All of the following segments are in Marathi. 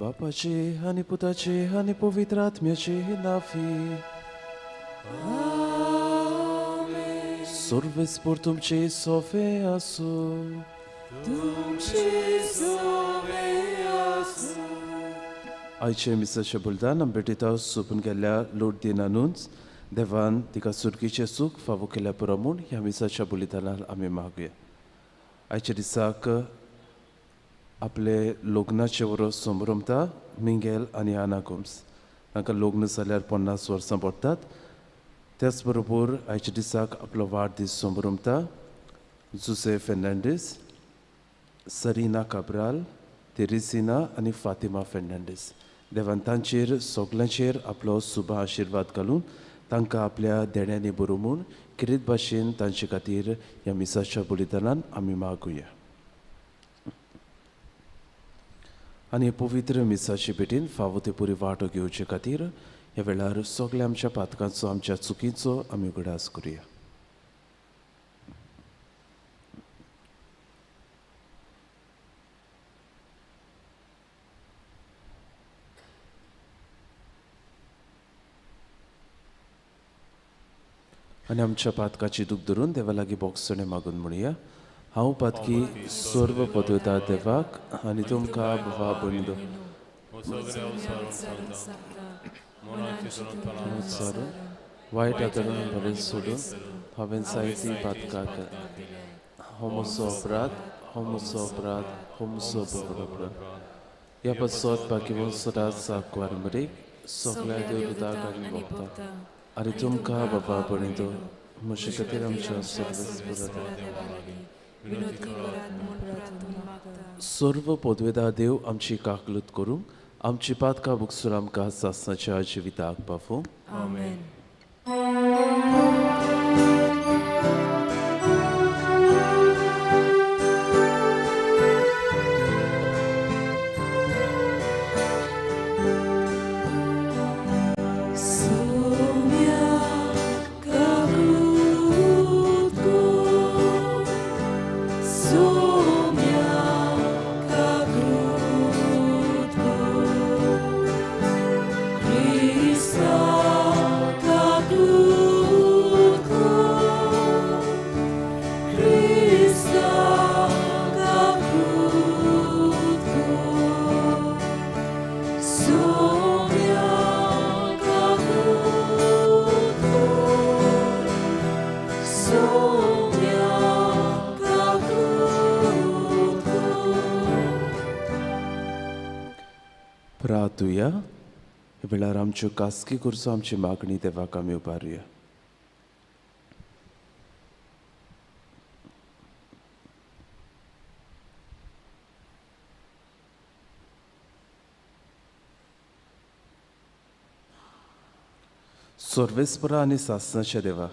बापाची आणि पुताची आणि पवित्र आत्म्याची नाफी सर्वेस्पर तुमची सोफे असो. आयचे मिसाचे बुलदान आंबेटिता सोपून गेल्ल्या लोट दिनानूच देवान तिका सुटकेचे सूख फावो केल्या पुरो म्हूण ह्या मिसाच्या बुलिदानार आमी मागुया. आयच्या दिसाक आपले लग्नाचे वरोस समारंभता मिंगेल आनी आना गोम्स तांकां लग्न जाल्यार 50 वर्सां पडटात. त्याच बरोबर आयच्या दिसाक आपलो वाडदीस समारंभता जुसे फेर्नांडीस, सरिना काब्राल, तेरेसिना आनी फातिमा फेर्नांडीस. देवान तांचेर सगल्यांचेर आपलो शुभ आशिर्वाद घालून तांकां आपल्या देण्यांनी बरो म्हूण किरीत भाशेन तांचे खातीर ह्या मिसाच्या बुलिदानान आमी मागुया. आनी पवित्र मिसाचे भेटेन फावो ते पुरी वांटो घेवचे खातीर ह्या वेळार सगल्या आमच्या पातकांचो आमच्या चुकीचो आमी उगडास करुया. आनी आमच्या पातकाची दूख धरून देवा लागीं बोगसणे मागून म्हणुया. हांव पातकी सर्व पदवता देवाक आनी तुमकां बाबा बंदो वायट आदरण बरें सोडून हांवें जायतीं पातकां हो म्हजो अपराध हो म्हजो अपराध ह्या पसत बाकी सदांच साकवार मरेक सगळ्या देवताक आनी भक्तां आनी तुमकां बाबा बंदो म्हजे खातीर आमच्या सर्व पदवेदार देव आमची काकलूत करूं आमची पातकां बुकसून आमकां सासणाच्या जिविताक पावो. आमेन. प्रार्थुया. हे वेळार आमच्यो कास्की करचो आमची मागणी देवाक आमी उबारुया. सर्वेस्परा आनी सासणाच्या देवा,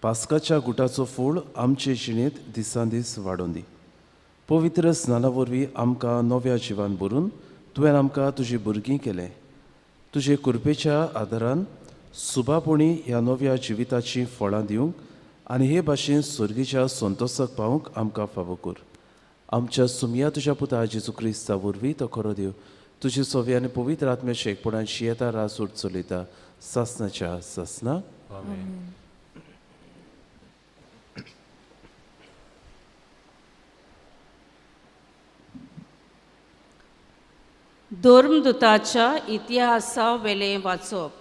पास्काच्या गुटाचो फूल आमचे जिणेंत दिसान दीस वाडोवन दी. पवित्र स्नाना वरवीं आमकां नव्या जिवान भरून तुवें आमकां तुजी भुरगीं केलें. तुजे कृपेच्या आदारान सुभापणी ह्या नव्या जिविताची फळां दिवंक आनी हे भाशेन सर्गीच्या संतोशाक पावूंक आमकां फावो कर. आमच्या सुमया तुज्या पुता जेजू क्रिस्ता वरवीं तो खरो देव तुजी सोवी आनी पवित्र आत्म्याच्या एकपणाची येता रास उठ चलयता सासणाच्या सासना. धर्मदुताच्या इतिहासा वेले वाचप.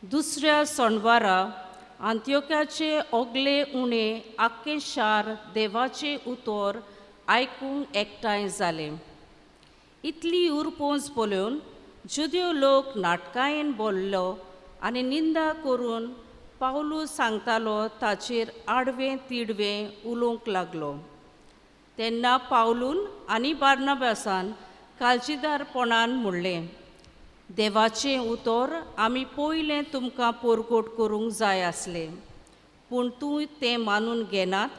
दुसऱ्या सोणवारा अंत्योक्याचे ओगले उणे आख्खे शार देवाचे उतर आयकूंक एकठांय जाले. इतली उरपोंच पळोवन जुद्यो लोक नाटकायेन बोल्लो आनी निंदा करून पावलू सांगतालो ताचेर आडवें तिडवें उलोवंक लागलो. तेन्ना पावलून आनी बार्नबासान काळजीदारपणान म्हणलें, देवाचें उतर आमी पयलें तुमकां पोरगोट करूंक जाय आसलें, पूण तूं तें मानून घेनात.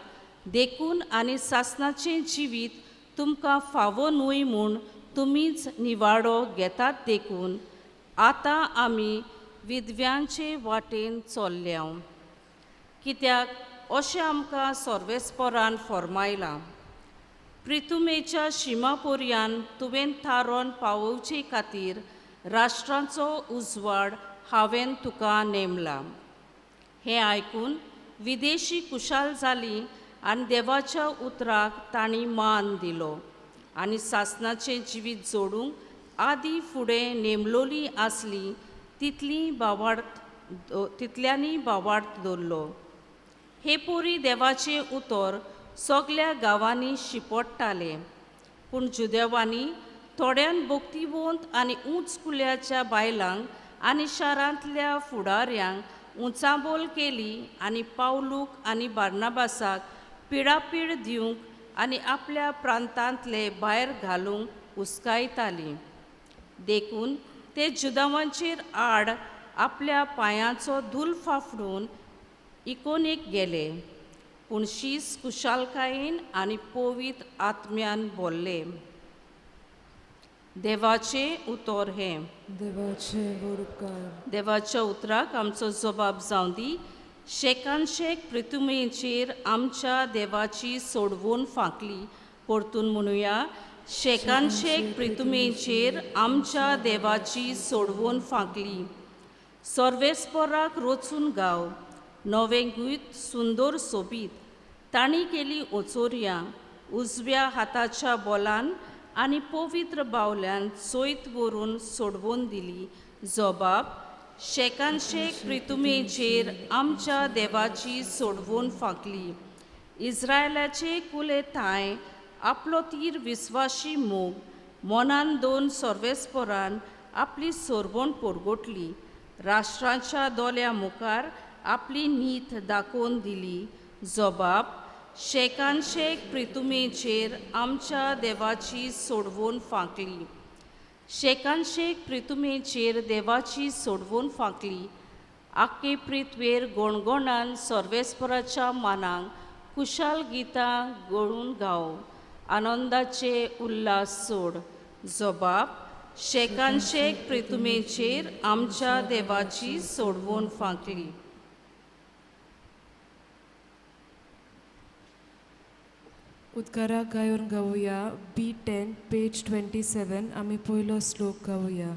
देखून आनी सासणाचें जिवीत तुमकां फावो न्हय म्हूण तुमीच निवाडो घेतात. देखून आतां आमी विधव्यांचे वाटेन चल्ल्या, कित्याक अशें आमकां सर्वेस्परान फर्मायलां. प्रितुमेच्या शिमापोरयान तुवें थारोन पावोवचे खातीर राष्ट्रांचो उजवाड हांवें तुका नेमला. हें आयकून विदेशी कुशाल जालीं आनी देवाच्या उतराक तांणी मान दिलो आनी सासणाचें जिवीत जोडूंक आदीं फुडें नेमलोली आसली तितल्यांनी बावार्थ दवरलो. हे पोरी देवाचें उतर सगल्या गांवांनी शिपडटाले, पूण जुदेवांनी थोड्यान भोक्तिवंत आनी उंच कुल्याच्या बायलांक आनी शारांतल्या फुडाऱ्यांक उंचाबोल केली आनी पावलूक आनी बार्नबासाक पिडापीड दिवंक आनी आपल्या प्रांतांतले भायर घालूंक हुस्कायतालीं. देखून ते जुदावांचेर आड आपल्या पांयांचो धूल फाफडून इकोनेक गेले, पूण शीस कुशालकायेन आनी पवित्र आत्म्यान बोल्ले. देवाचें उतर हें. देवाच्या उतराक आमचो जबाब जावं दी. शेकानशेक प्रितुमेचेर आमच्या देवाची सोडवून फांकली. परतून म्हणुया, शेकानशेक प्रितुमेचेर आमच्या देवाची सोडवून फांकली. सर्वेस्पराक रोचून गाव, नवें गीत सुंदर सोबीत. तांणी केली ओचोऱ्यां उजव्या हाताच्या बोलान आनी पवित्र बावल्यान चोयत व्हरून सोडवून दिली. जबाब, शेकानशेक प्रितुमेचेर आमच्या देवाची सोडवून फांकली. इस्रायलाचे कुलेताय आपलो तीर विस्वाशी मोग मनान दोन सर्वेस्परान आपली सोरवण पोरगोटली. राष्ट्रांच्या दोल्या मुखार आपली नीत दाखोवन दिली. जबाब, शेकानशेक प्रितुमेचेर आमच्या देवाची सोडवून फांकली. शेकानशेक प्रितुमेचेर देवाची सोडवून फांकली. आख्खे पृथ्वेर गोणगोणान सर्वेस्पराच्या मानाक कुशाल गितां गळून गाव, आनंदाचे उल्हास सोड. जबाब, शेकानशेक प्रितुमेचेर आमच्या देवाची सोडवून फांकली. उद्गाराक गायोन गावुया. B10 पेज 27 आमी पयलो श्लोक गावुया.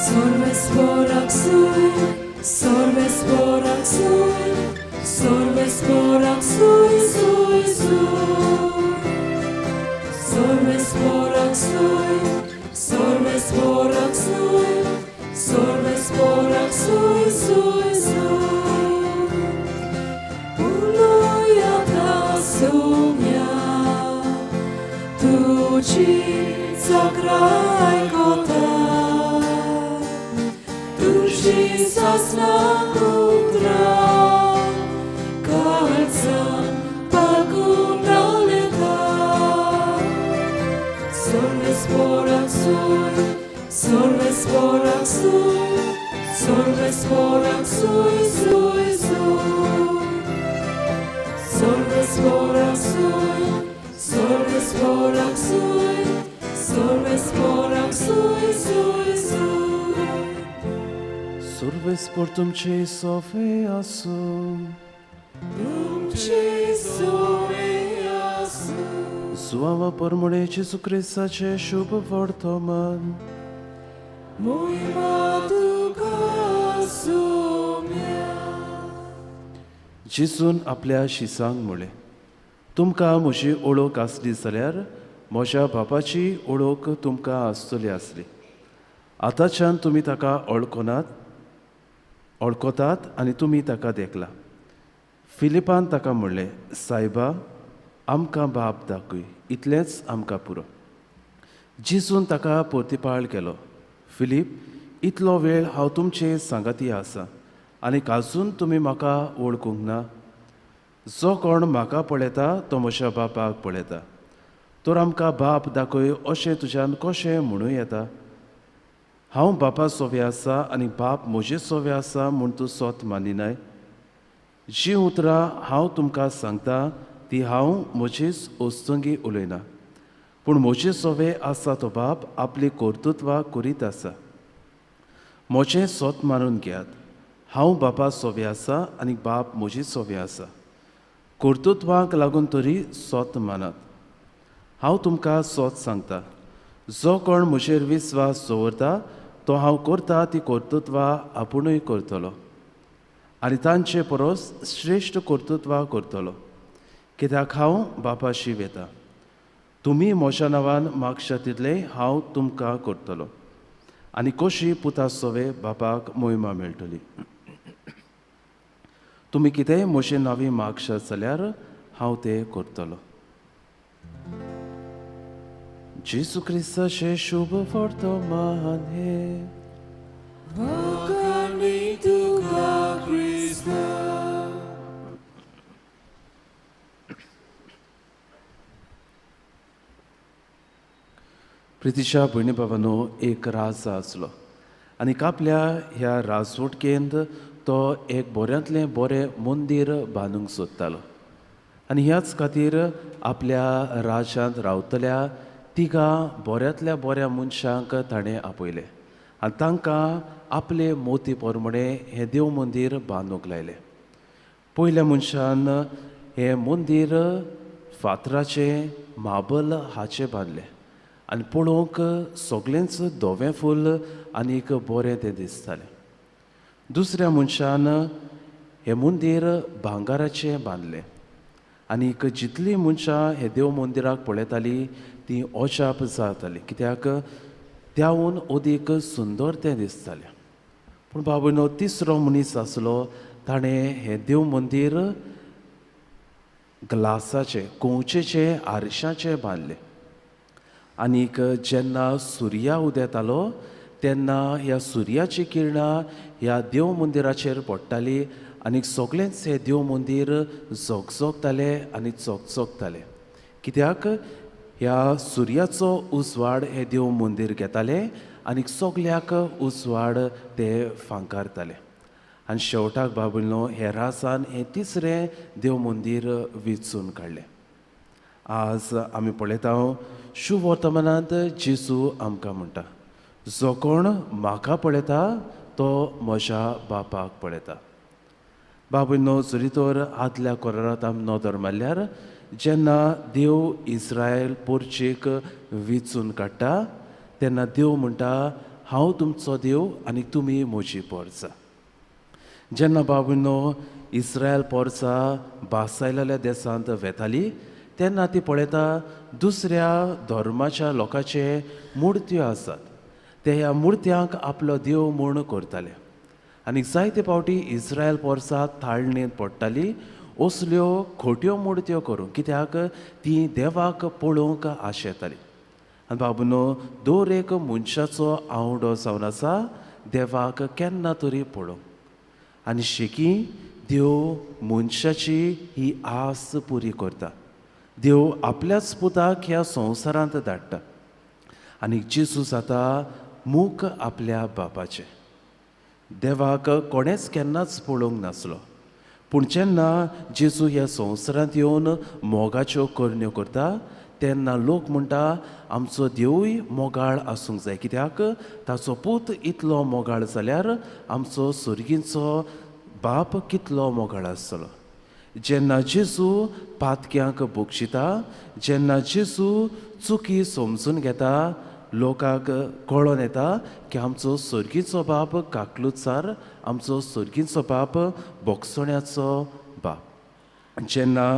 Sorvesporak suj, sorvesporak suj, sorvesporak suj, suj, suj. Sorvesporak suj, sorvesporak suj, sorvesporak suj, suj, suj. Unoja tasumia, tu ci zagraj kota. Sasna kudra, kalca paguna leta. Sorvesporak suj, sorvesporak suj, sorvesporak suj, suj, suj. Sorvesporak suj, sorvesporak suj, sorvesporak suj, suj, suj. Sorvespor tumce sofe asum, Tumce sofe asum. Sława pormole Jezu Chrystacie, शुभ वर्तमान. Mój matuka sumia. जेजून आपल्या शिसांक म्हळें, तुमकां म्हजी ओळख आसली जाल्यार म्हज्या बापाची ओळख तुमकां आसतली आसली. आतांच्यान तुमी ताका वळखतात आनी तुमी ताका देखला. फिलिपान ताका म्हणलें, सायबा, आमकां बाब दाखय, इतलेंच आमकां पुरो. जेजून ताका परतिपाळ केलो, फिलीप, इतलो वेळ हांव तुमचे सांगाती आसा आनी आजून तुमी म्हाका वळखूंक ना. जो कोण म्हाका पळयता तो म्हज्या बापाक पळयता. तर आमकां बाप दाखय अशें तुज्यान कशें म्हणूं येता? हांव बापा सोबे आसा आनी बाप म्हजे सोबे आसा म्हूण तूं स्वत मानिनाय. जीं उतरां हांव तुमकां सांगता ती हांव म्हजीच ओस्तुंगी उलयना, पूण म्हजे सोबे आसा तो बाप आपली कर्तुत्वां करीत आसा. म्हजें स्वत मानून घेयात. हांव बापा सोबे आसा आनी बाप म्हजी सोबे आसा. कर्तुत्वांक लागून तरी स्वत मानात. हांव तुमकां स्वत सांगता, जो कोण म्हजेर विस्वास दवरता तो हांव करता ती कर्तुत्वां आपुणूय करतलो आनी तांचे परस श्रेश्ठ कर्तुत्वां करतलो, कित्याक हांव बापाशी वेता. तुमी म्हज्या नांवान मागशा तितलें हांव तुमकां करतलो आनी कशी पुता सोवे बापाक मोहिमा मेळटली. तुमी कितेंय म्हजे नांवी मागशात जाल्यार हांव तें करतलो. जेसू क्रिस्ताचे शुभ वर्तमान हे Wakani tuka Krishna. प्रितीच्या भयणी भावांनो, एक राज आसलो आनी आपल्या ह्या राजवटकेंत तो एक बऱ्यांतलें बरें मंदीर बांदूंक सोदतालो आनी ह्याच खातीर आपल्या राज्यांत रावतल्या तिगां बऱ्यांतल्या बऱ्या मनशांक ताणें आपयलें आनी तांकां आपले मोती पोरमणे हें देव मंदीर बांदूंक लायलें. पयल्या मनशान हें मंदीर फातराचें मार्बल हाचें बांदलें आनी पळोवंक सगळेंच धवें फूल आनीक बरें तें दिसतालें. दुसऱ्या मनशान हें मंदीर भांगाराचें बांदलें आनीक जितलीं मनशां हे देव मंदिराक पळयतालीं तीं अजाप जातालीं, कित्याक त्याहून अदीक सुंदर तें दिसतालें. पूण बाबूनो, तिसरो मनीस आसलो, ताणें हें देव मंदीर ग्लासाचें, कोंचेचें, आरशाचें बांदलें आनीक जेन्ना सुर्या उदेतालो तेन्ना ह्या सुर्याची किरणां ह्या देव मंदिराचेर पडटालीं आनीक सगळेंच हें देव मंदीर झगझगतालें आनी चकचकतालें, कित्याक ह्या सुर्याचो उजवाड हें देव मंदीर घेतालें आनीक सगळ्याक उजवाड ते फांकारताले. आनी शेवटाक बाबूनो, हे रासान हें तिसरें देव मंदीर विचून काडलें. आज आमी पळयता शुभ वर्तमानांत जेजू आमकां म्हणटा, जो कोण म्हाका पळयता तो म्हज्या बापाक पळयता. बाबूनो, जरी तर आदल्या कोरारांत आमी नदर मारल्यार जेन्ना देव इस्रायल पोरचेक विचून काडटा तेन्ना देव म्हणटा, हांव तुमचो देव आनी तुमी म्हजी पोरसां. जेन्ना बाबूनो इस्रायल पोरसां बासायलेल्या देसांत वेतालीं तेन्ना ती पळयता दुसऱ्या धर्माच्या लोकांचे मुर्त्यो आसात. ते ह्या मुर्त्यांक आपलो देव म्हूण करताले आनी जायते फावटी इस्रायल पोरसां थाळणेंत पडटालीं असल्यो खोट्यो मुर्त्यो करूं, कित्याक ती देवाक पळोवंक आशेताली. आनी बाबूनो, दर एक मनशाचो आवडो जावन आसा देवाक केन्ना तरी पळोवंक. आनी शेकी देव मनशाची ही आस पुरी करता. देव आपल्याच पुताक ह्या संवसारांत धाडटा आनी जेजू जाता मूख आपल्या बापाचें. देवाक कोणेंच केन्नाच पळोवंक नासलो, पूण जेन्ना जेजू ह्या संवसारांत येवन मोगाच्यो करण्यो करता तेन्ना लोक म्हणटा आमचो देवूय मोगाळ आसूंक जाय, कित्याक ताचो पूत इतलो मोगाळ जाल्यार आमचो सुर्गींचो बाप कितलो मोगाळ आसतलो. जेन्ना जेजू पातक्यांक बोगशिता, जेन्ना जेजू चुकी समजून घेता, लोकांक कळोन येता की आमचो सुर्गीचो बाप काकलुचार, आमचो सुर्गीचो बाप बोगसण्याचो बाप. जेन्ना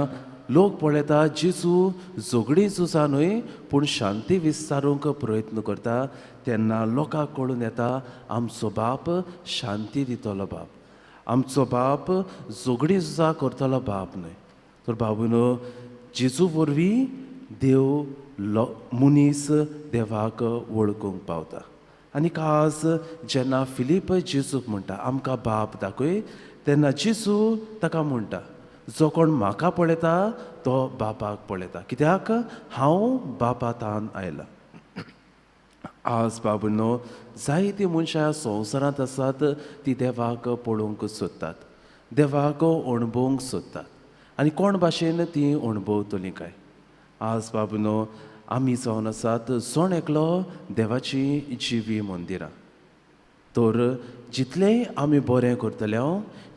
लोक पळयता जेजू झगडीच उसा न्हय पूण शांती विस्तारूंक प्रयत्न करता तेन्ना लोकांक कळून येता आमचो बाप शांती दितलो बाप आमचो बाप झगडी झुजा करतलो बाप न्हय तर बाबूनो जेजू वरवीं देव मनीस देवाक वळखूंक पावता आनीक आज जेन्ना फिलीप जेजूक म्हणटा आमकां बाप दाखय तेन्ना जेजू ताका म्हणटा जो कोण म्हाका पळयता तो बापाक पळयता कित्याक हांव बापातान आयला आज बाबूनो जायतीं मनशां संवसारांत आसात ती देवाक पळोवंक सोदतात देवाक अणभवंक सोदतात आनी कोण भाशेन ती अणभवतलीं काय आज बाबूनो आमी जावन आसात जण एकलो देवाची जिवी मंदिरां तर जितलेंय आमी बरें करतले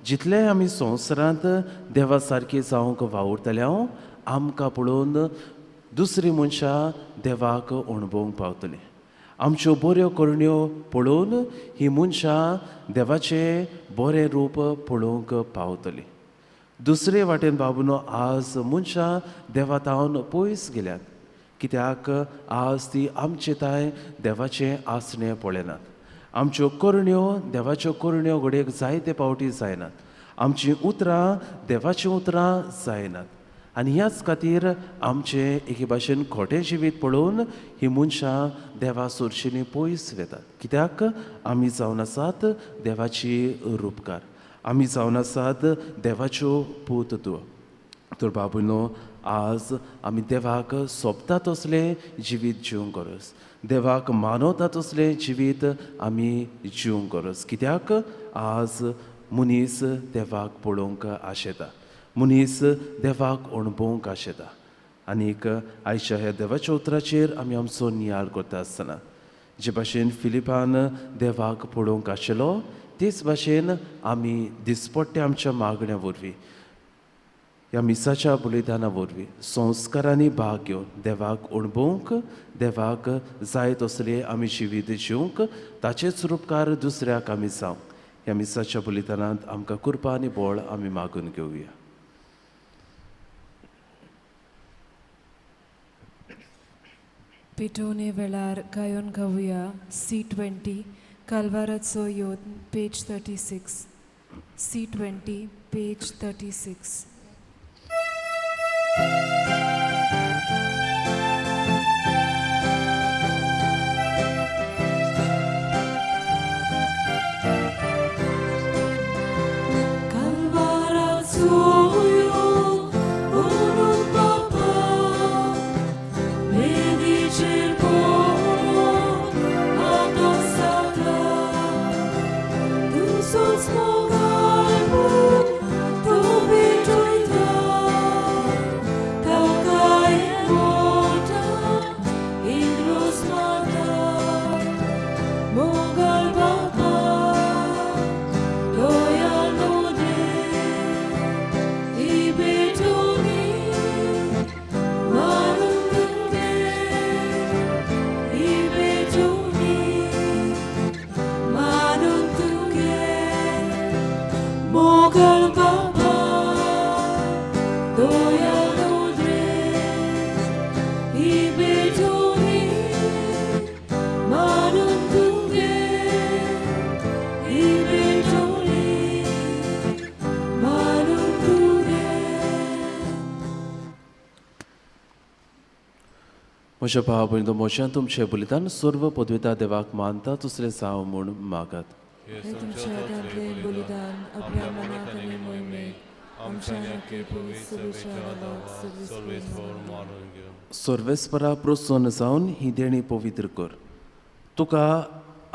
जितलेंय आमी संवसारांत देवा सारकी जावंक वावुरतले आमकां पळोवन दुसरीं मनशां देवाक अणभवंक पावतलीं आमच्यो बऱ्यो करण्यो पळोवन हीं मनशां देवाचें बरें रूप पळोवंक पावतलीं दुसरे वाटेन बाबूनो आज मनशां देवातावन पयस गेल्यात कित्याक आज ती आमचे ताय देवाचें आसणें पळयनात आमच्यो करण्यो देवाच्यो करण्यो घडयेक जायते पावटी जायनात आमचीं उतरां देवाचीं उतरां जायनात आनी ह्याच खातीर आमचें एके भाशेन खोटें जिवीत पळोवन हीं मनशां देवा सुरशिनी पयस वेतात कित्याक आमी जावन आसात देवाची रूपकार आमी जावन आसात देवाच्यो पूत तुव तर बाबूनो आज आमी देवाक सोबता तसलें जिवीत जिवंक गरज देवाक मानवता तसलें जिवीत आमी जिवंक गरज कित्याक आज मनीस देवाक पळोवंक आशेता मनीस देवाक अणभवंक आशेता आनीक आयच्या ह्या देवाच्या उतराचेर आमी आमचो नियाळ करता आसतना जे भाशेन फिलिपान देवाक पळोवंक आशिल्लो तेच भाशेन आमी दिसपट्ट्या आमच्या मागण्या वरवीं ह्या मिसाच्या बलिदाना वरवीं संस्कारांनी भाग घेवन देवाक अणभवंक देवाक जाय तसलें आमी जिवीत जिवंक ताचेच रूपकार दुसऱ्याक आमी जावंक ह्या मिसाच्या बलिदानांत आमकां कृपा आनी बळ आमी मागून घेवया पेटोवणे वेळार गायन गावया C20 काल्वाराचो योद पेज 36 C20 पेज 36 म्हज्या भाव भयणींनो मोच्यान तुमचें बलिदान सर्व पदविता देवाक मानता दुसरें जावं म्हूण मागात हे तुमच्या हातांतलें बलिदान आपल्या मनाक आनी मोहिमेक आमच्या नखेपूर सुविचाराला सर्वेस्परा प्रोत्सोन जावन ही देणी पवित्र कर तुका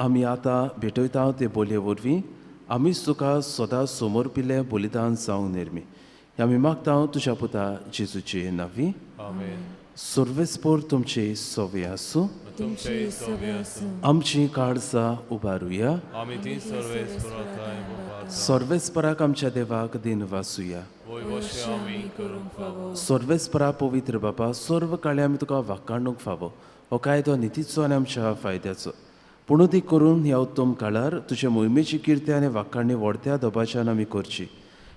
आमी आतां भेटयता ते बोलये वरवीं आमीच तुका सदां समोर पिल्लें बलिदान जावंक निर्मी हें आमी मागता तुज्या पुता जेजूचे नांवी सर्वेस्पोर तुमची सवय आसूं आमची काळजां उबारुया सर्वेस्पराक आमच्या देवाक दिन वासुया सर्वेस्परा पवित्र बाबा सर्व काळी आमी तुका वाखाणूंक फावो हो कायदो नितीचो आनी आमच्या फायद्याचो पूण ती करून ह्या उत्तम काळार तुजे मोहिमेची किर्ती आनी वाखाणणी व्हडत्या दबाच्यान आमी करची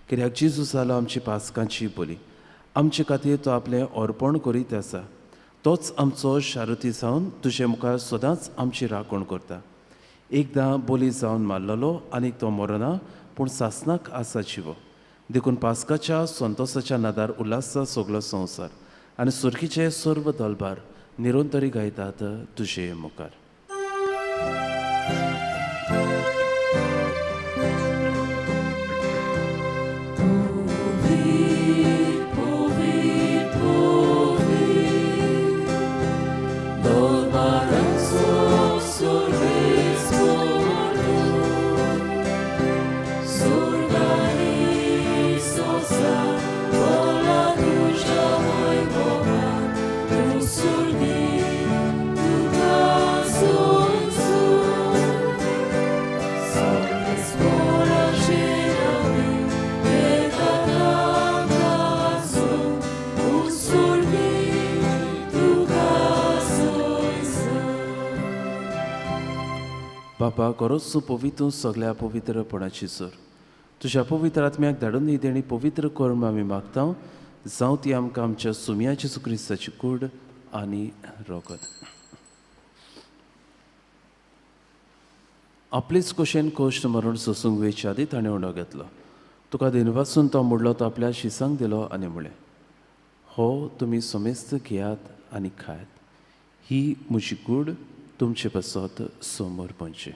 कित्याक जेजूस जालो आमची पासकांची बली. आमचे खातीर तो आपलें अर्पण करीत आसा. तोच आमचो शारुती जावन तुजे मुखार सदांच आमची राखण करता. एकदां बली जावन मारलेलो आनीक तो मरना, पूण सासनाक आसा जिवो. देखून पासकाच्या संतोसाच्या नादार उल्हासा सगलो संवसार आनी सुरकीचे सर्व दलबार निरंतरी गायतात तुजे मुखार. बापा गरज पवित्र सगळ्या पवित्रपणाची सर तुज्या पवित्र आत्म्याक धाडून ही देणी पवित्र कर्म आमी मागता. जावं ती आमकां आमच्या सुमया जेजू क्रिस्ताची कूड आनी रोगत. आपलीच कुशेन कोश्ट मरण सोसूंक वेचे आदी ताणें उणो घेतलो. तुका दिनवासून तो मोडलो तो आपल्या शिसांक दिलो आनी म्हळें, हो तुमी समेस्त घेयात आनी खायात. ही म्हजी कूड तुमचे बसत समोर पंचे.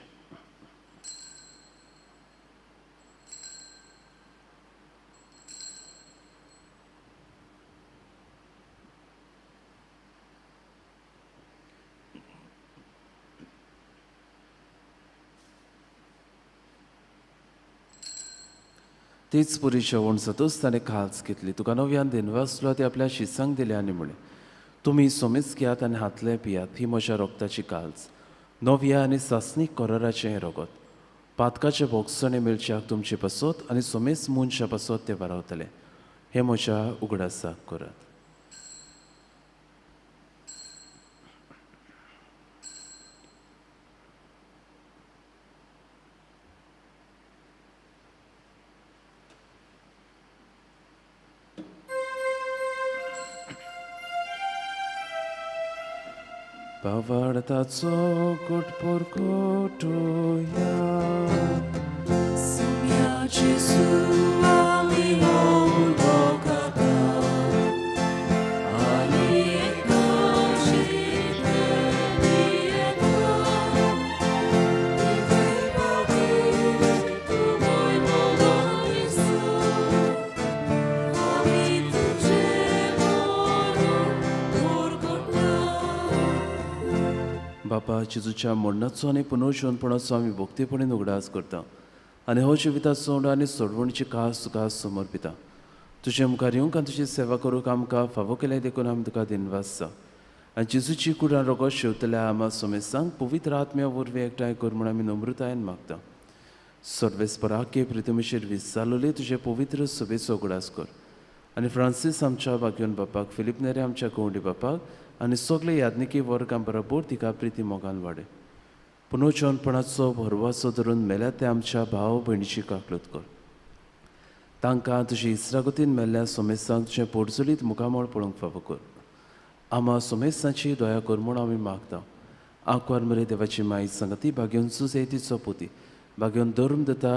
तीच पुरी जेवण जातूच ताणें खास घेतली. तुका नव्यान दिनवासलो ती आपल्या शिसांक दिले आनी म्हळें, तुमी सोमेच घेयात आनी हातले पियात. ही म्हज्या रोगताची काल्स नव्या आनी सासनीक कोराराचें रोगत. पातकाचे भोगसणे मेळच्याक तुमचे बसत आनी सोमेस मनशा बसत ते वारावतले. हे म्हज्या उगडासाक करात. Pavartaco kot porkotoja. Sumia Gesù ami omul bogata. Ali ekacite lieta. Ivei pavir tu moj Bogovisu. Ami tuđe mono porkota. बापा जेजूच्या मरणाचो आनी पुनर्जीवनपणाचो आमी भक्तीपणीन उगडास करता आनी हो जिविताचो सोड आनी सोडवणीची खास तुका समर्पिता. तुजे मुखार येवंक आनी तुजी सेवा करूंक आमकां फावो केले देखून आमी तुका दिनवासता. आनी जेजूची कुडां रोगत शेवतल्या आमा सोमेसांक पवित्र आत्म्या वरवीं एकठांय कर म्हूण आमी नम्रतायेन मागता. सर्वेस्पराके प्रितमेचेर विस्तारलेली तुजे पवित्र सभेचो उगडास कर आनी फ्रांसीस आमच्या भाग्योन बापाक, फिलीप नेरे आमच्या गवंडी बापाक आनी सगळे याज्ञिकी वर्गां बरोबर तिका प्रिती मोगान वाडय. पुनर्जीवनपणाचो भरवासो धरून मेल्या ते आमच्या भाव भयणीची काकलूत कर. तांकां तुजी इस्रागतीन मेल्ल्या सोमेसांक तुजें पोटचुलीत मुखामळ पळोवंक फावो कर. आमा सोमेसांची दया कर म्हूण आमी मागता. आंकवार मरे देवाची माई संगती भाग्योंचू सेतीचो पोती भाग्योन धर्म दता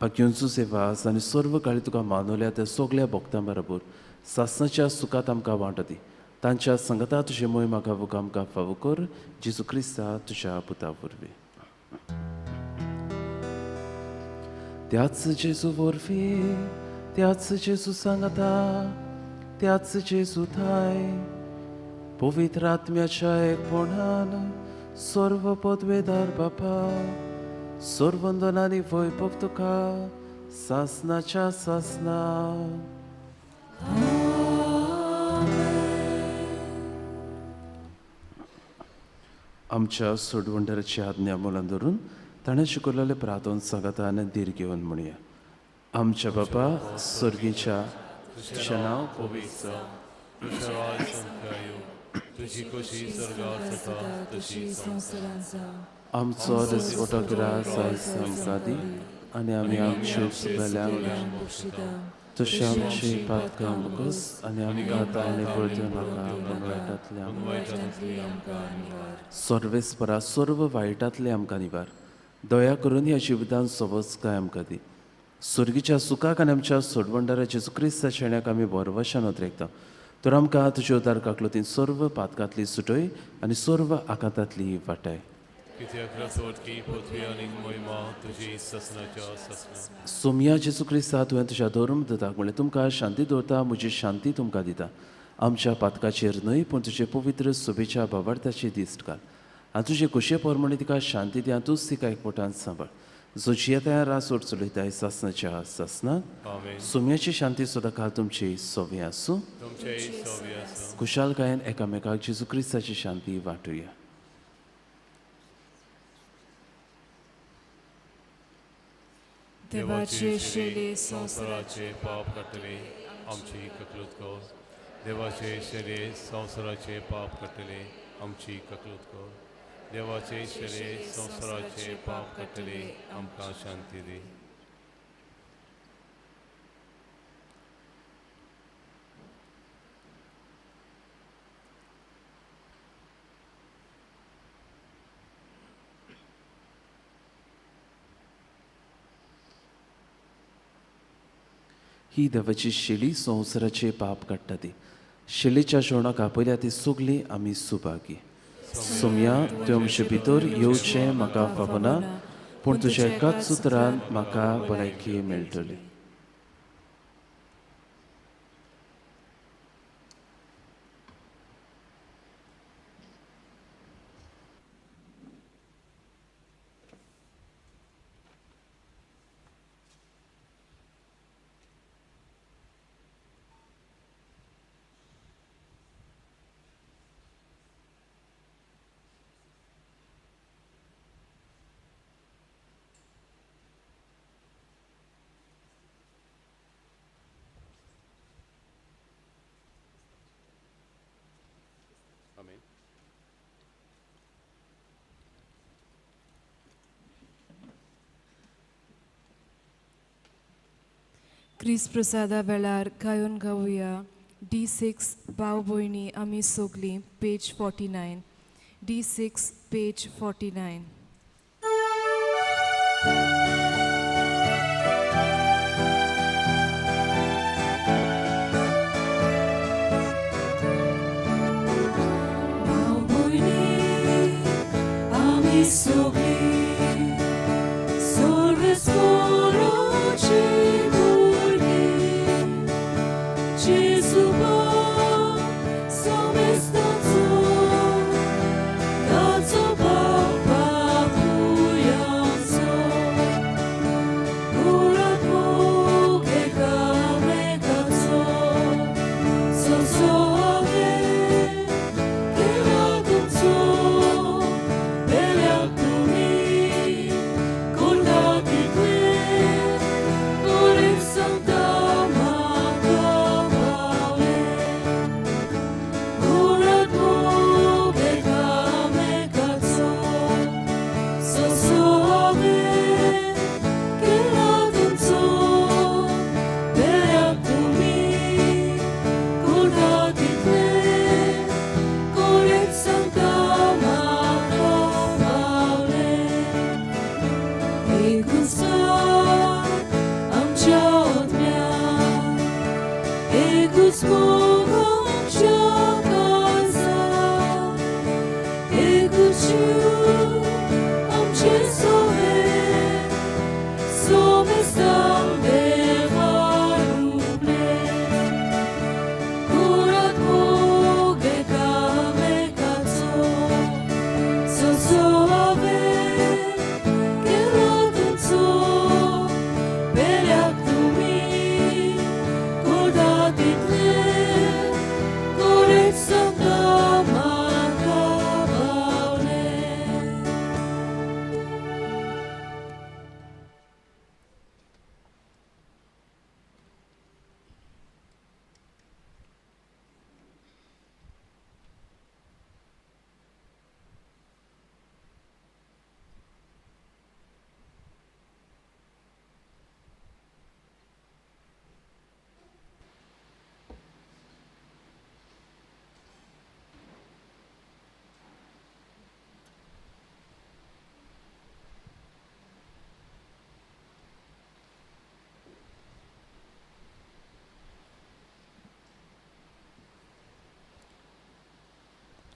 भाग्योंचू सेवास आनी सर्व काळी तुका मानवल्या त्या सगळ्या भक्तां बरोबर सासणाच्या सुखात आमकां वांटो दी. तांच्या संगता तुजे मोहीम गावूंक आमकां फावो कर. जेजू क्रिस्ता तुज्या पुता वरवीं. त्याच जेजू वरवीं, त्याच जेजू सांगता, त्याच जेजू थाय पवित्र आत्म्याच्या एकपणान सर्व पदवेदार बापा सर्वंदनानी वैभव तुका सासनाच्या सासना. आमच्या सोडवंडराची आज्ञा मोलान धरून ताणें शिकवलेले प्रार्थन सांगता आनी धीर घेवन म्हणया. आमच्या बापा स्वर्गीच्या तुजें नांव पवित्र तुझं राज संख्या येवं, तुझी कशी स्वर्गार जाता तशी संवसारांत जावं. आमचो दिसवटो गिरास आयज आमकां दी आनी आमी आमचे सगळ्यांक बक्षिता तशें आमची पातकां मुगस आनी आमकां ताळणे पळोवच्यो नाका पूण वायटांतल्यान वायटांतली आमकां निवार सर्वेस्परा सर्व वायटांतले आमकां निवार दया करून ह्या जिवितांत सवच काय आमकां दी सुर्गीच्या सुखाक आनी आमच्या सोडवंडारा जेजू क्रिस्ताच्या शेण्याक आमी बरवशान उद्रेकता तर आमकां तुज्या उदार काकलोतीन सर्व पातकांतली सुटय आनी सर्व आकांतांतली वाटाय कित्याक रसवटकी पृथ्वी आनी महिमा तुजी ससनाच्या ससना सोमया जेजू क्रिस्ता तुवें तुज्या धर्म दिताक म्हणल्यार तुमकां शांती दवरता म्हजी शांती तुमकां दिता आमच्या पातकाचेर न्हय पूण तुजे पवित्र सुबेच्या बाबार्थाची दिश्ट घाल आनी तुजे कुशे पोरमणी तिका शांती दिया तूंच तिका एकवटान सांबाळ जो जियेता रास ओड चलयताय ससनाच्या ससनाक आमेन सोम्याची शांती सुद्दां काल तुमची सोवी आसूं तुमचे सव्य आसा खुशालकायेन एकामेकाक जेजू क्रिस्ताची शांती वाटुया देवाचे शेले संवसाराचे पाप काडटले आमची ककलूत कर देवाचे शेले संवसाराचे पाप काडटले आमची ककलूत कर देवाचे शेले संवसाराचे पाप काडटले आमकां शांती दी ही देवाची शेली संवसाराचे पाप काडटा ती शेलीच्या जेवणाक आपयल्या ती सगली आमी सुभागी सोम्या तुवें आमचे भितर येवचें म्हाका फावना पूण तुज्या एकाच सुत्रान म्हाका भलायकी मेळटली क्रिस प्रसादा वेळार गायन गावया D6 भाव भयणी आमी सोगली पेज 49 D6 पेज 49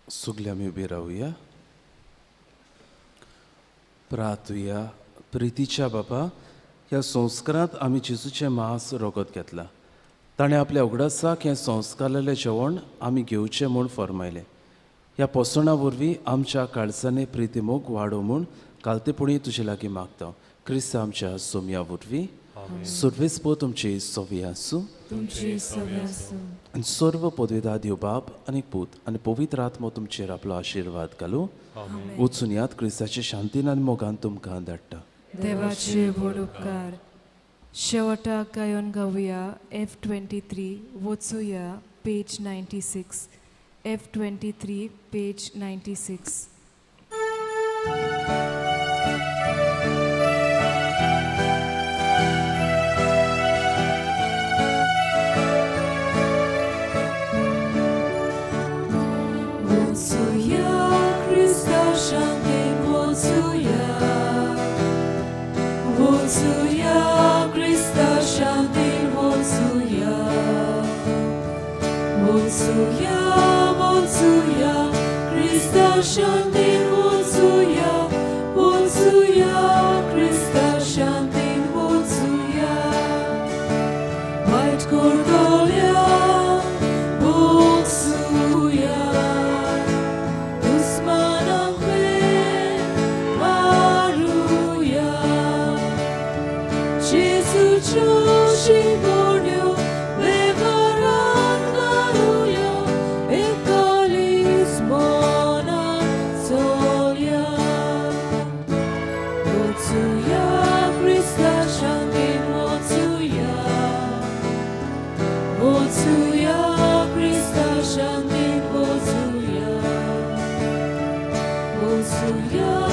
सुगले आमी उबी रावूया. प्रार्थुया. प्रितीच्या बाबा, ह्या संस्कारांत आमी जेजूचें मांस रोगत घेतला. ताणें आपल्या उगडासाक हें संस्कारलेलें जेवण आमी घेवचें म्हूण फरमायलें. ह्या पोसणा वरवीं आमच्या काळजांनी प्रिती मोग वाडो म्हूण कालतेपणी तुजे लागीं मागता. क्रिस्त आमच्या सोम्या वरवीं सर्वेस्पो तुमची सोवी आसूं तुमची सव्या आसूं. आनी सर्व पदवीदार दिव बाब आनी पूत आनी पवित्र आत्मो तुमचेर आपलो आशिर्वाद घालूं. वचून यात क्रिस्ताचे शांतीन आनी मोगान तुमकां धाडटा. देवाचे व्हड उपकार. शेवटाक गायन गावया F23 वचूया page 96. F23 page 96. Wocuja Chrysta Shantin, wocuja. Wocuja Chrysta Shantin, wocuja. Wocuja, wocuja Chrysta Shantin, wocuja. Wocuja Chrysta Shantin, wocuja. White Cordolia, wocuja. Wocuja,